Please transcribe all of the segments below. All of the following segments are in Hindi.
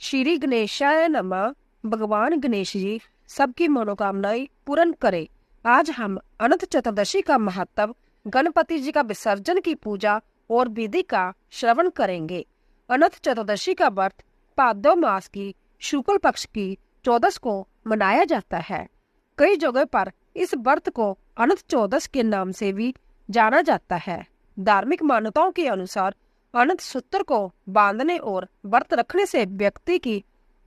श्री गणेशाय नमः। भगवान गणेश जी सबकी मनोकामनाएं पूर्ण करे। आज हम अनंत चतुर्दशी का महत्व, गणपति जी का विसर्जन की पूजा और विधि का श्रवण करेंगे। अनंत चतुर्दशी का व्रत भाद्रव मास की शुक्ल पक्ष की 14 को मनाया जाता है। कई जगह पर इस व्रत को अनंत चौदस के नाम से भी जाना जाता है। धार्मिक मान्यताओं के अनुसार अनंत सूत्र को बांधने और व्रत रखने से व्यक्ति की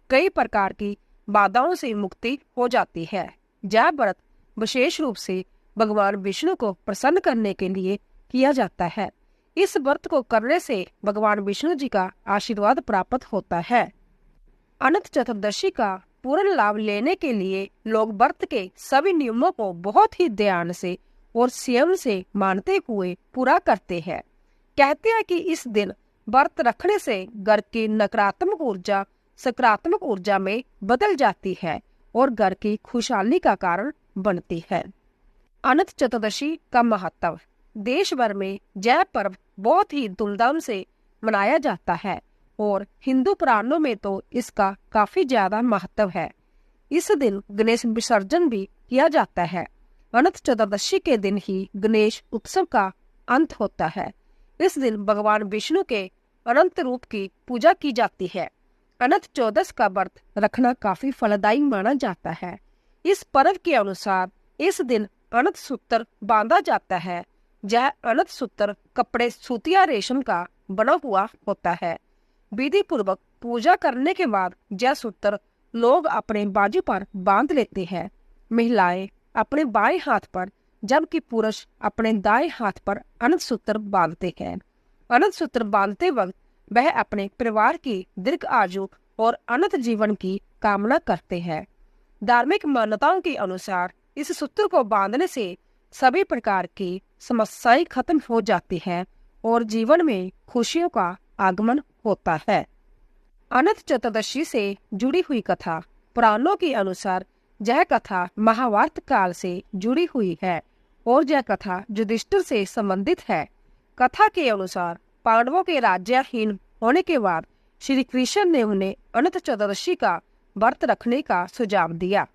कई प्रकार की बाधाओं से मुक्ति हो जाती है। यह व्रत विशेष रूप से भगवान विष्णु को प्रसन्न करने के लिए किया जाता है। इस व्रत को करने से भगवान विष्णु जी का आशीर्वाद प्राप्त होता है। अनंत चतुर्दशी का पूर्ण लाभ लेने के लिए लोग व्रत के सभी नियमों को बहुत ही ध्यान से और संयम से मानते हुए पूरा करते हैं। कहते हैं कि इस दिन व्रत रखने से घर की नकारात्मक ऊर्जा सकारात्मक ऊर्जा में बदल जाती है और घर की खुशहाली का कारण बनती है। अनंत चतुर्दशी का महत्व। देश भर में यह पर्व बहुत ही धूमधाम से मनाया जाता है और हिंदू पुराणों में तो इसका काफी ज्यादा महत्व है। इस दिन गणेश विसर्जन भी किया जाता है। अनंत चतुर्दशी के दिन ही गणेश उत्सव का अंत होता है। इस दिन भगवान विष्णु के अनंत रूप की पूजा की जाती है। अनंत चौदस का व्रत रखना काफी फलदायी माना जाता है। इस पर्व के अनुसार इस दिन अनंत सूत्र बांधा जाता है। यह अनंत सूत्र कपड़े सूतिया रेशम का बना हुआ होता है। विधि पूर्वक पूजा करने के बाद यह सूत्र लोग अपने बाजू पर बांध लेते हैं। महिलाएं अपने बाएं हाथ पर जबकि पुरुष अपने दाएं हाथ पर अनंत सूत्र बांधते हैं। अनंत सूत्र बांधते वक्त वह अपने परिवार की दीर्घ आयु और अनंत जीवन की कामना करते हैं। धार्मिक मान्यताओं के अनुसार इस सूत्र को बांधने से सभी प्रकार की समस्याएं खत्म हो जाती हैं और जीवन में खुशियों का आगमन होता है। अनंत चतुर्दशी से जुड़ी हुई कथा। पुराणों के अनुसार यह कथा महाभारत काल से जुड़ी हुई है और यह कथा युधिष्ठिर से संबंधित है। कथा के अनुसार पांडवों के राज्यहीन होने के बाद श्री कृष्ण ने उन्हें अनंत चतुर्दशी का व्रत रखने का सुझाव दिया।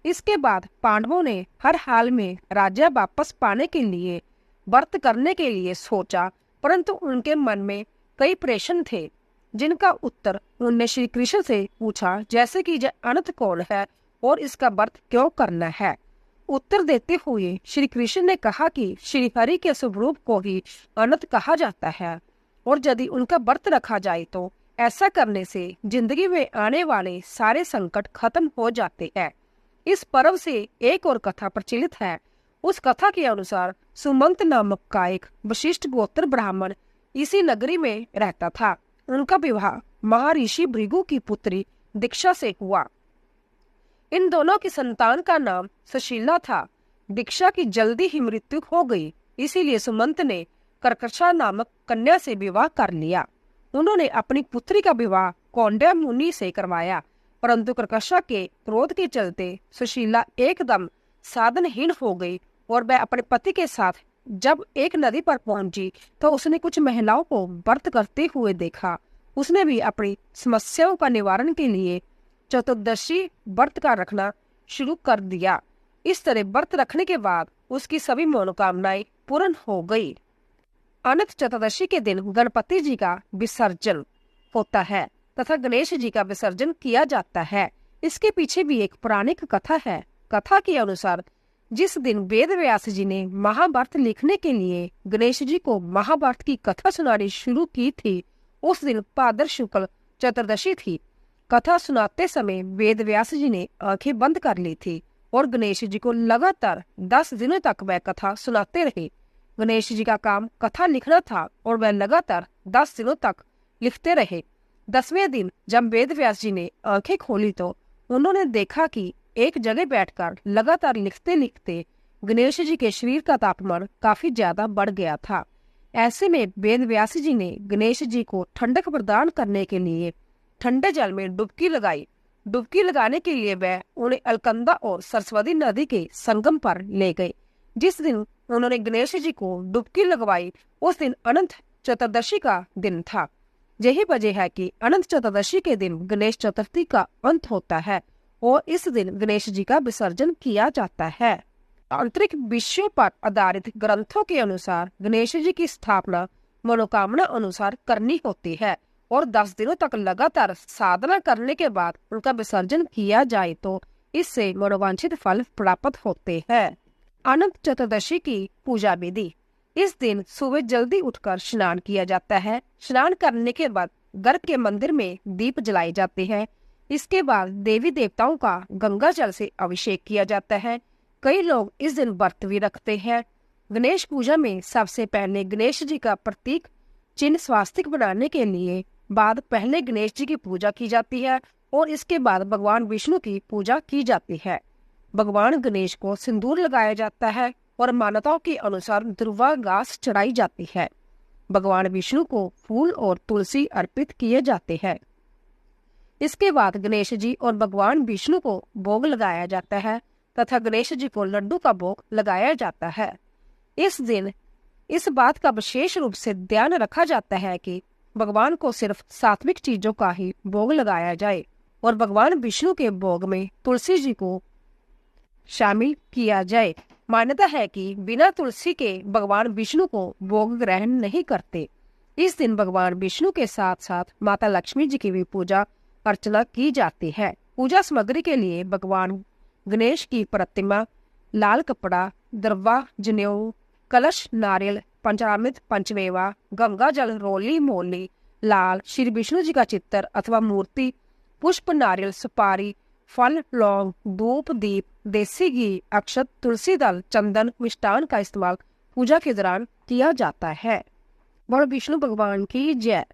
इसके बाद पांडवों ने हर हाल में राज्य वापस पाने के लिए व्रत करने के लिए सोचा, परंतु उनके मन में कई प्रश्न थे जिनका उत्तर उन्होंने श्री कृष्ण से पूछा, जैसे कि यह अनंत कौन है और इसका व्रत क्यों करना है। उत्तर देते हुए श्री कृष्ण ने कहा कि श्री हरि के स्वरूप को ही अनंत कहा जाता है और यदि उनका व्रत रखा जाए तो ऐसा करने से जिंदगी में आने वाले सारे संकट खत्म हो जाते हैं। इस पर्व से एक और कथा प्रचलित है। उस कथा के अनुसार सुमंत नामक का एक विशिष्ट गोत्र ब्राह्मण इसी नगरी में रहता था। उनका विवाह महर्षि भृगु की पुत्री दीक्षा से हुआ। इन दोनों की संतान का नाम सुशीला था। दीक्षा की जल्दी ही मृत्यु हो गई, इसीलिए सुमंत ने कर्कशा नामक कन्या से विवाह कर लिया। उन्होंने अपनी पुत्री का विवाह कौंड्य मुनि से करवाया, परंतु कर्कशा के क्रोध के चलते सुशीला एकदम साधनहीन हो गई और वह अपने पति के साथ जब एक नदी पर पहुंची तो उसने कुछ महिलाओं को व्रत करते हुए देखा। उसने भी अपनी समस्याओं का निवारण के लिए चतुर्दशी व्रत का रखना शुरू कर दिया। इस तरह व्रत रखने के बाद उसकी सभी मनोकामनाएं पूर्ण हो गई। अनंत चतुर्दशी के दिन गणपति जी का विसर्जन होता है तथा गणेश जी का विसर्जन किया जाता है। इसके पीछे भी एक पौराणिक कथा है। कथा के अनुसार जिस दिन वेद व्यास जी ने महाभारत लिखने के लिए गणेश जी को महाभारत की कथा सुनानी शुरू की थी, उस दिन भाद्र शुक्ल चतुर्दशी थी। कथा सुनाते समय वेद व्यास जी ने आंखें बंद कर ली थी और गणेश जी को लगातार 10 दिनों तक वह कथा सुनाते रहे। गणेश जी का काम कथा लिखना था और वह लगातार 10 दिनों तक लिखते रहे। 10वें दिन जब वेद व्यास जी ने आंखें खोली तो उन्होंने देखा कि एक जगह बैठकर लगातार लिखते लिखते गणेश जी के शरीर का तापमान काफी ज्यादा बढ़ गया था। ऐसे में वेद व्यास जी ने गणेश जी को ठंडक प्रदान करने के लिए ठंडे जल में डुबकी लगाई। डुबकी लगाने के लिए वह उन्हें अलकनंदा और सरस्वती नदी के संगम पर ले गए। जिस दिन उन्होंने गणेश जी को डुबकी लगवाई उस दिन अनंत चतुर्दशी का दिन था। यही वजह है कि अनंत चतुर्दशी के दिन गणेश चतुर्थी का अंत होता है और इस दिन गणेश जी का विसर्जन किया जाता है। आंतरिक विषयों पर आधारित ग्रंथों के अनुसार गणेश जी की स्थापना मनोकामना अनुसार करनी होती है और 10 दिनों तक लगातार साधना करने के बाद उनका विसर्जन किया जाए तो इससे मनोवांछित फल प्राप्त होते हैं। अनंत चतुर्दशी की पूजा विधि। इस दिन सुबह जल्दी उठकर स्नान किया जाता है। स्नान करने के बाद गर्भ के मंदिर में दीप जलाए जाते हैं। इसके बाद देवी देवताओं का गंगा जल से अभिषेक किया जाता है। कई लोग इस दिन व्रत भी रखते हैं। गणेश पूजा में सबसे पहले गणेश जी का प्रतीक चिन्ह स्वास्तिक बनाने के लिए बाद पहले गणेश जी की पूजा की जाती है और इसके बाद भगवान विष्णु की पूजा की जाती है। भगवान गणेश को सिंदूर लगाया जाता है और मान्यताओं के अनुसार दुर्वा घास चढ़ाई जाती है। भगवान विष्णु को फूल और तुलसी अर्पित किए जाते हैं। इसके बाद गणेश जी और भगवान विष्णु को भोग लगाया जाता है तथा गणेश जी को लड्डू का भोग लगाया जाता है। इस दिन इस बात का विशेष रूप से ध्यान रखा जाता है कि भगवान को सिर्फ सात्विक चीजों का ही भोग लगाया जाए और भगवान विष्णु के भोग में तुलसी जी को शामिल किया जाए। मान्यता है कि बिना तुलसी के भगवान विष्णु को भोग ग्रहण नहीं करते। इस दिन भगवान विष्णु के साथ साथ माता लक्ष्मी जी की भी पूजा अर्चना की जाती है। पूजा सामग्री के लिए भगवान गणेश की प्रतिमा, लाल कपड़ा, दरवा, जनेऊ, कलश, नारियल, पंचामृत, पंचमेवा, गंगा जल, रोली मोली, लाल, श्री विष्णु जी का चित्र अथवा मूर्ति, पुष्प, नारियल, सुपारी, फल, लौंग, धूप, दीप, देसी घी, अक्षत, तुलसी दल, चंदन, मिष्टान का इस्तेमाल पूजा के दौरान किया जाता है। बोलो विष्णु भगवान की जय।